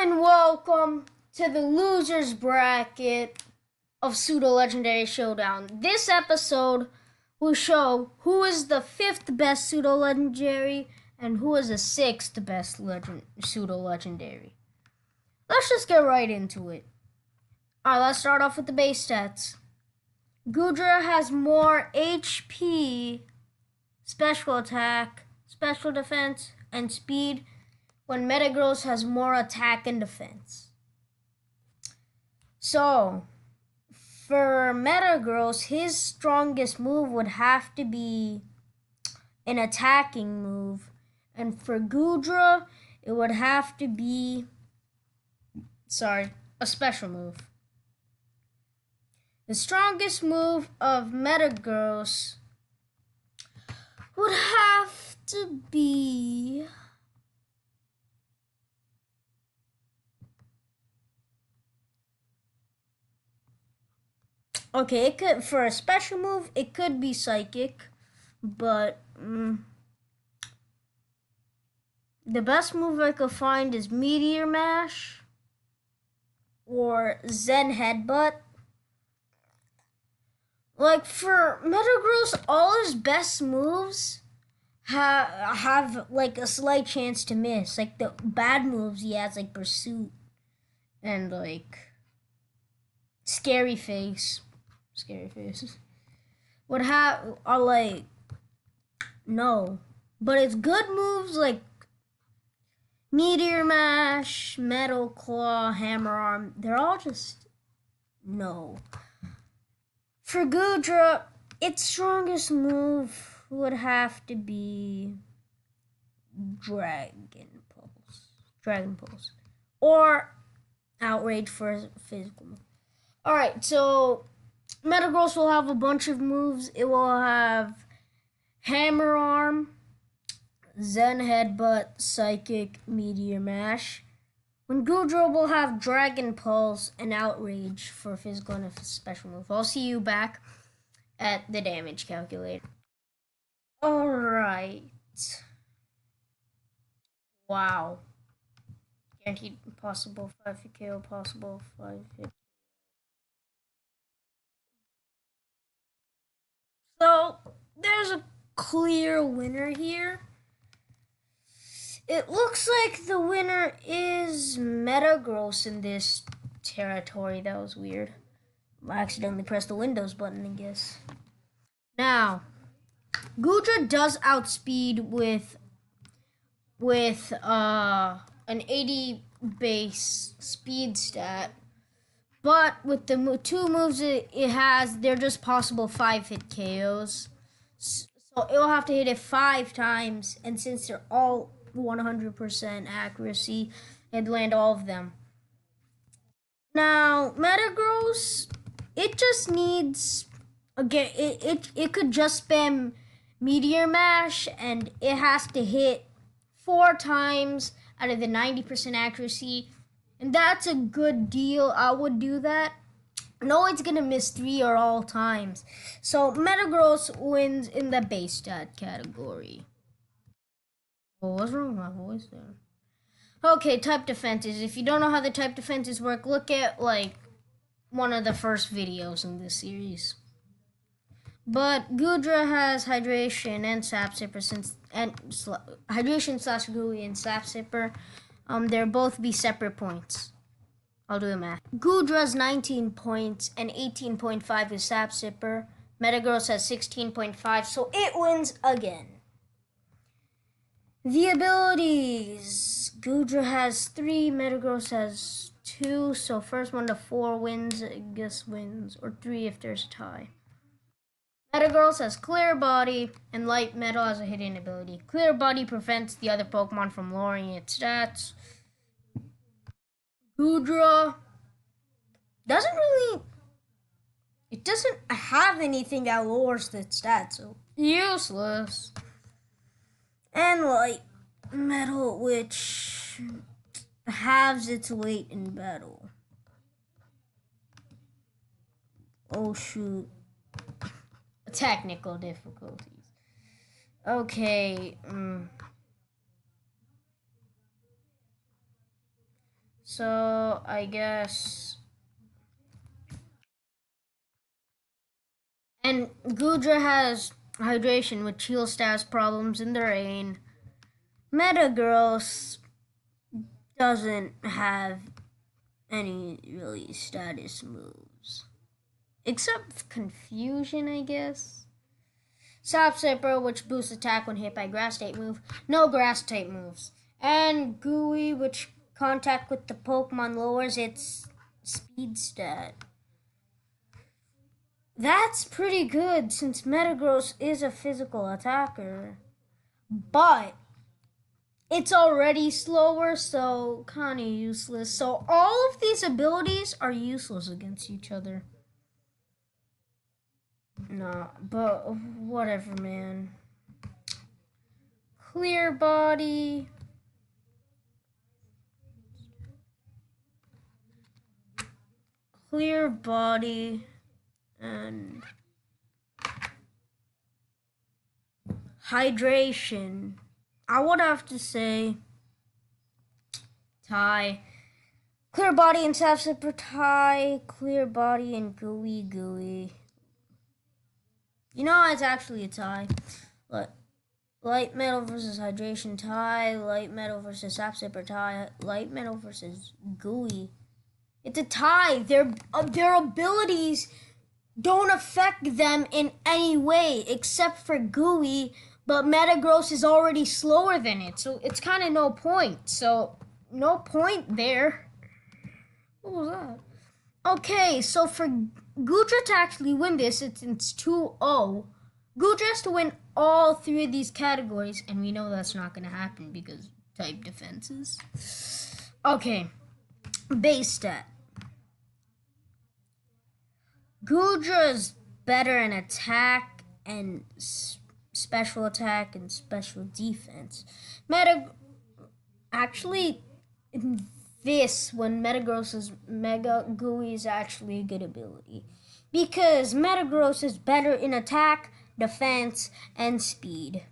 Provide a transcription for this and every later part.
And welcome to the losers bracket of Pseudo Legendary Showdown. This episode will show who is the 5th best Pseudo Legendary and who is the 6th best Pseudo Legendary. Let's just get right into it. Alright, let's start off with the base stats. Goodra has more HP, special attack, special defense, and speed, when Metagross has more attack and defense. So, for Metagross, his strongest move would have to be an attacking move. And for Goodra, it would have to be, a special move. The strongest move of Metagross would have to be... Okay, it could, for a special move, it could be Psychic, but the best move I could find is Meteor Mash or Zen Headbutt. Like, for Metagross, all his best moves have like a slight chance to miss. Like, the bad moves he has, like Pursuit and like Scary Face would have are like no, but it's good moves like Meteor Mash, Metal Claw, Hammer Arm, they're all just no. For Goodra, its strongest move would have to be Dragon Pulse, or Outrage for physical move. Alright, so Metagross will have a bunch of moves. It will have Hammer Arm, Zen Headbutt, Psychic, Meteor Mash. When Goodra will have Dragon Pulse and Outrage for physical and a special move. I'll see you back at the damage calculator. Alright. Wow. Guaranteed possible 5 hit KO, possible 5 hit. So, there's a clear winner here. It looks like the winner is Metagross in this territory. That was weird. I accidentally pressed the Windows button, I guess. Now, Goodra does outspeed with an 80 base speed stat. But with the two moves it has, they're just possible 5 hit KOs. So it'll have to hit it 5 times, and since they're all 100% accuracy, it'd land all of them. Now, Metagross, it just needs, again, it could just spam Meteor Mash, and it has to hit 4 times out of the 90% accuracy. And that's a good deal. I would do that. No, it's gonna miss 3 or all times. So Metagross wins in the base stat category. Oh, what's wrong with my voice there? Okay, type defenses. If you don't know how the type defenses work, look at like one of the first videos in this series. But Goodra has Hydration and Sap Sipper Hydration / Gooey and Sap Sipper. They'll both be separate points. I'll do the math. Goodra's 19 points and 18.5 with Sap Sipper. Metagross has 16.5, so it wins again. The abilities. Goodra has 3, Metagross has 2, so first 1 to 4 wins, I guess wins, or 3 if there's a tie. Metagross has Clear Body, and Light Metal has a hidden ability. Clear Body prevents the other Pokemon from lowering its stats. Goodra doesn't have anything that lowers the stats, so useless. And Light Metal, which halves its weight in battle. Oh shoot. Technical difficulties. Okay. So I guess. And Goodra has hydration, which heals stats problems in the rain. Metagross doesn't have any really status moves. Except Confusion, I guess. Sap Sipper, which boosts attack when hit by grass type move. No grass type moves. And Gooey, which contact with the Pokemon lowers its speed stat. That's pretty good since Metagross is a physical attacker. But it's already slower, so kind of useless. So all of these abilities are useless against each other. No, but whatever, man. Clear Body. Clear Body. And hydration. I would have to say tie. Clear Body and Sap Sipper tie. Clear Body and Gooey. You know, it's actually a tie. Light Metal versus Hydration tie. Light Metal versus Sap Sipper tie. Light Metal versus Gooey. It's a tie. Their abilities don't affect them in any way except for Gooey, but Metagross is already slower than it, so it's kind of no point. So, no point there. What was that? Okay, so for Goodra to actually win this, it's 2-0. Goodra has to win all three of these categories, and we know that's not going to happen because type defenses. Okay, base stat. Goodra's better in attack and special attack and special defense. Actually, when Metagross's Mega Gooey is actually a good ability. Because Metagross is better in attack, defense, and speed.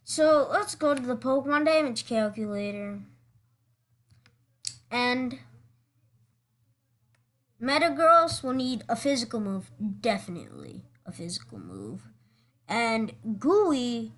So let's go to the Pokemon damage calculator. And Metagross will need a physical move, definitely a physical move. And Gooey,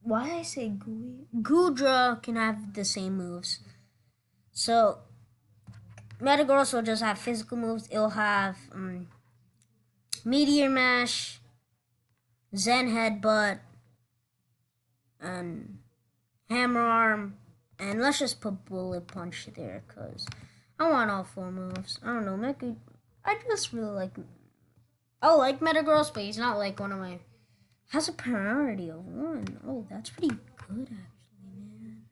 why did I say Gooey? Goodra can have the same moves. So Metagross will just have physical moves. It'll have Meteor Mash, Zen Headbutt, and Hammer Arm. And let's just put Bullet Punch there, because I want all 4 moves. I don't know, I just really like... I like Metagross, but he's not like one of my... Has a priority of 1. Oh, that's pretty good, actually, man.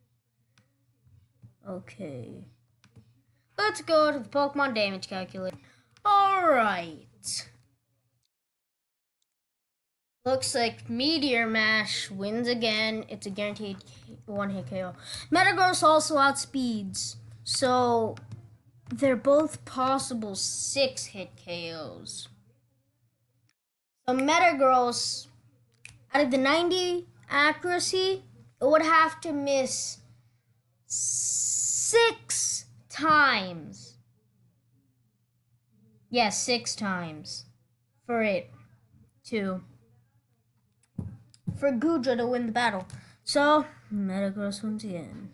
Okay. Let's go to the Pokemon damage calculator. Alright. Looks like Meteor Mash wins again. It's a guaranteed 1-hit KO. Metagross also outspeeds. So they're both possible 6-hit KOs. So Metagross, out of the 90 accuracy, it would have to miss 6 times. Yes, 6 times for Goodra to win the battle. So, Metagross wins again.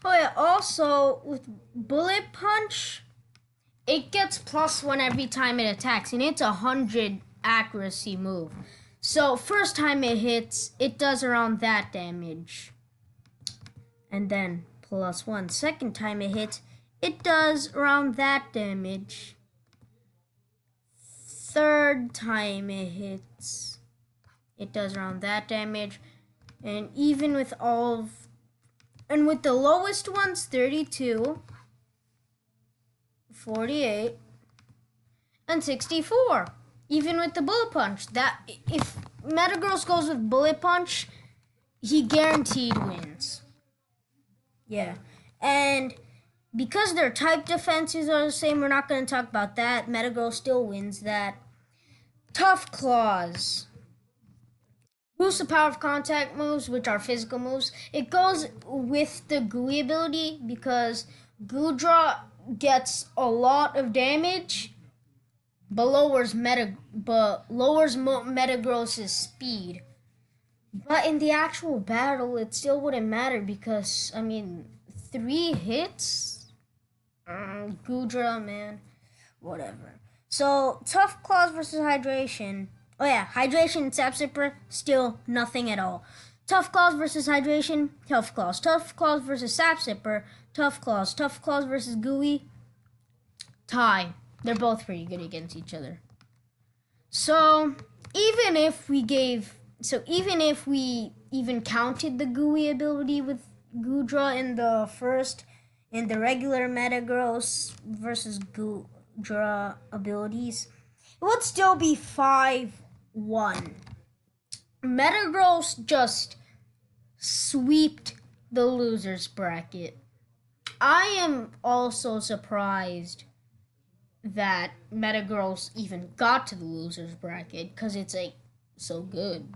Oh yeah, also, with Bullet Punch, it gets +1 every time it attacks, and it's a 100 accuracy move. So, first time it hits, it does around that damage. And then, +1. Second time it hits, it does around that damage. Third time it hits, it does around that damage. And even with and with the lowest ones, 32, 48, and 64. Even with the Bullet Punch. That if Metagross goes with Bullet Punch, he guaranteed wins. Yeah. And because their type defenses are the same, we're not going to talk about that. Metagross still wins that. Tough Claws. Boost the power of contact moves, which are physical moves. It goes with the gooey ability because Goodra gets a lot of damage, but lowers Metagross's speed. But in the actual battle, it still wouldn't matter because 3 hits. Goodra, man, whatever. So Tough Claws versus Hydration. Oh yeah, Hydration and Sap Sipper, still nothing at all. Tough Claws versus Hydration, Tough Claws. Tough Claws versus Sap Sipper, Tough Claws. Tough Claws versus Gooey, tie. They're both pretty good against each other. So even if we even counted the Gooey ability with Goodra in the regular Metagross versus Goodra abilities, it would still be 5-1. Metagross just sweeped the losers bracket. I am also surprised that Metagross even got to the losers bracket because it's like so good.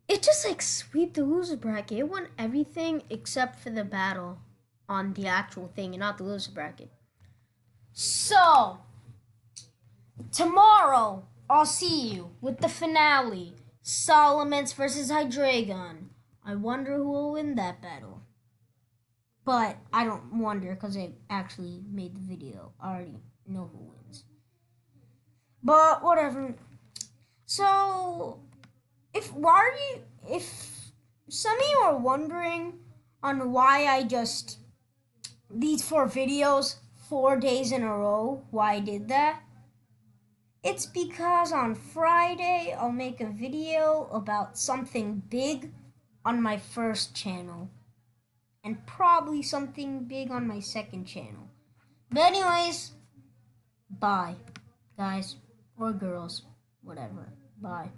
It just like swept the loser bracket. It won everything except for the battle on the actual thing and not the loser bracket. So tomorrow I'll see you with the finale, Salamence versus Hydreigon. I wonder who will win that battle. But I don't wonder because I actually made the video. I already know who wins. But whatever. So if some of you are wondering on why I just these 4 videos 4 days in a row, why I did that, it's because on Friday I'll make a video about something big on my first channel and probably something big on my second channel. But anyways, bye guys or girls, whatever. Bye.